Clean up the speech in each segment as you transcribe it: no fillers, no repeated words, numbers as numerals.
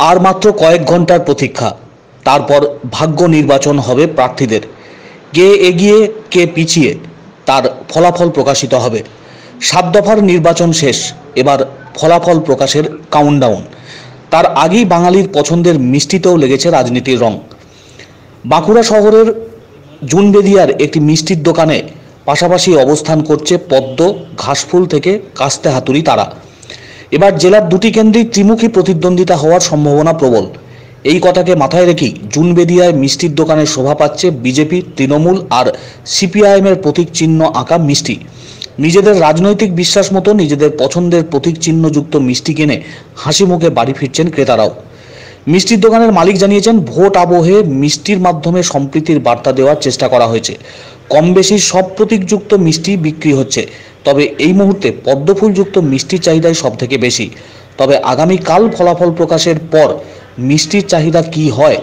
আর মাত্র কয়েক ঘন্টার প্রতীক্ষা, তারপর ভাগ্য নির্বাচন হবে প্রার্থীদের। কে এগিয়ে কে পিছিয়ে তার ফলাফল প্রকাশিত হবে। 7 দফার নির্বাচন শেষ, এবার ফলাফল প্রকাশের কাউন্টডাউন। তার আগেই বাঙালির পছন্দের মিষ্টিতেও লেগেছে রাজনীতির রং। বাঁকুড়া শহরের জুনবেদিয়ার একটি মিষ্টির দোকানে পাশাপাশি অবস্থান করছে পদ্ম, ঘাসফুল থেকে কাস্তে হাতুড়ি তারা। এবার জেলার দুটি কেন্দ্রেই ত্রিমুখী প্রতিদ্বন্দ্বিতা হওয়ার সম্ভাবনা প্রবল। এই কথাকে মাথায় রেখেই জুনবেদিয়ায় মিষ্টির দোকানে শোভা পাচ্ছে বিজেপি, তৃণমূল আর সিপিআইএমের প্রতীক চিহ্ন আঁকা মিষ্টি। নিজেদের রাজনৈতিক বিশ্বাস মতো নিজেদের পছন্দের প্রতীক চিহ্নযুক্ত মিষ্টি কিনে হাসি মুখে বাড়ি ফিরছেন ক্রেতারাও। মিষ্টির দোকানের মালিক জানিয়েছেন, ভোট আবহে মিষ্টির মাধ্যমে সম্প্রীতির বার্তা দেওয়ার চেষ্টা করা হয়েছে। কম বেশি সব প্রতীকযুক্ত মিষ্টি বিক্রি হচ্ছে, তবে এই মুহূর্তে পদ্মফুলযুক্ত মিষ্টির চাহিদাই সব থেকে বেশি। তবে আগামীকাল ফলাফল প্রকাশের পর মিষ্টির চাহিদা কি হয়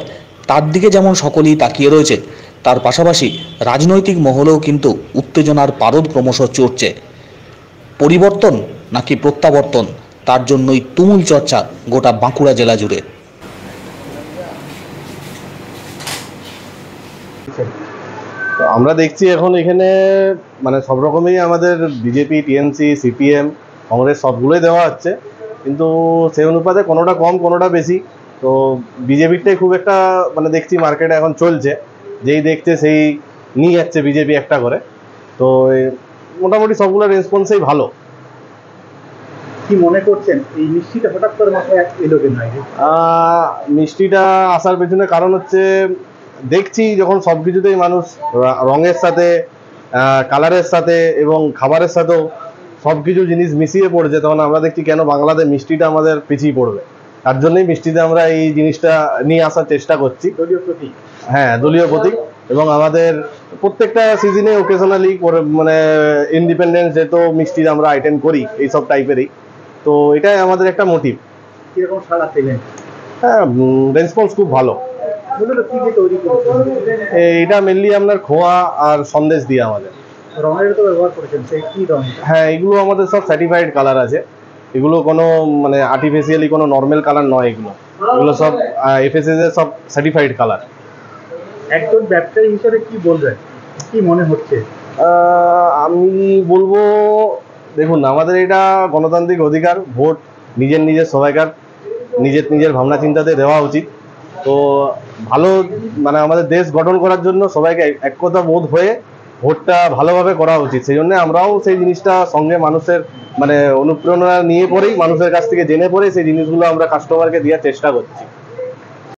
তার দিকে যেমন সকলেই তাকিয়ে রয়েছে, তার পাশাপাশি রাজনৈতিক মহলেও কিন্তু উত্তেজনার পারদ ক্রমশ চড়ছে। পরিবর্তন নাকি প্রত্যাবর্তন, তার জন্যই তুমুল চর্চা গোটা বাঁকুড়া জেলা জুড়ে। তো আমরা দেখছি এখন এখানে মানে সব রকমই আমাদের বিজেপি, টিএমসি, সিপিএম, কংগ্রেস সবগুলোই দেওয়া হচ্ছে, কিন্তু সেই অনুপাতে কোনোটা কম কোনোটা বেশি। তো বিজেপিরটাই খুব একটা মানে দেখছি মার্কেটে এখন চলছে, যেই দেখছে সেই নিয়ে যাচ্ছে বিজেপি একটা করে। তো মোটামুটি সবগুলোর রেসপন্সই ভালো। কি মনে করছেন এই মিষ্টিটা হঠাৎ করে মাথায় এলো কেন? মিষ্টিটা আসার পেছনে কারণ হচ্ছে, দেখছি যখন সব কিছুতেই মানুষ রঙের সাথে, কালারের সাথে এবং খাবারের সাথেও সব কিছু জিনিস মিশিয়ে পড়ছে, তখন আমরা দেখছি কেন বাংলাতে মিষ্টিটা আমাদের পিছিয়ে পড়বে। তার জন্যই মিষ্টিতে আমরা এই জিনিসটা নিয়ে আসার চেষ্টা করছি। দলীয় প্রতীক, হ্যাঁ, দলীয় প্রতীক। এবং আমাদের প্রত্যেকটা সিজনে ওকেশনালি মানে ইন্ডিপেন্ডেন্স ডে তো মিষ্টি আমরা আইটেম করি এইসব টাইপেরই। তো এটাই আমাদের একটা মোটিভ। কিরকম সাড়া পেলেন? হ্যাঁ, রেসপন্স খুব ভালো। কি দিয়ে তৈরি করেছেন? এটা মেনলি আপনার খোয়া আর সন্দেশ দিয়ে আমাদের। রঙের তো ব্যবহার করেছেন, সেই কি রং? হ্যাঁ, এগুলো আমাদের সব সার্টিফাইড কালার আছে। এগুলো কোনো মানে আর্টিফিশিয়ালি কোনো নর্মাল কালার নয়, এগুলো সব এফএসএস এর সব সার্টিফাইড কালার। একজন ব্যবসায়ী হিসেবে কি বলবেন, কি মনে হচ্ছে? আমি বলবো, দেখুন আমাদের এটা গণতান্ত্রিক অধিকার, ভোট নিজের সবাইকার নিজের ভাবনা চিন্তাতে দেওয়া উচিত। তো ভালো মানে আমাদের দেশ গঠন করার জন্য সবাইকে একতা বোধ হয়ে ভোটটা ভালোভাবে করা উচিত। সেই জন্য আমরাও সেই জিনিসটা সঙ্গে মানুষের মানে অনুপ্রেরণা নিয়ে পড়েই, মানুষের কাছ থেকে জেনে পড়ে সেই জিনিসগুলো আমরা কাস্টমারকে দেওয়ার চেষ্টা করছি।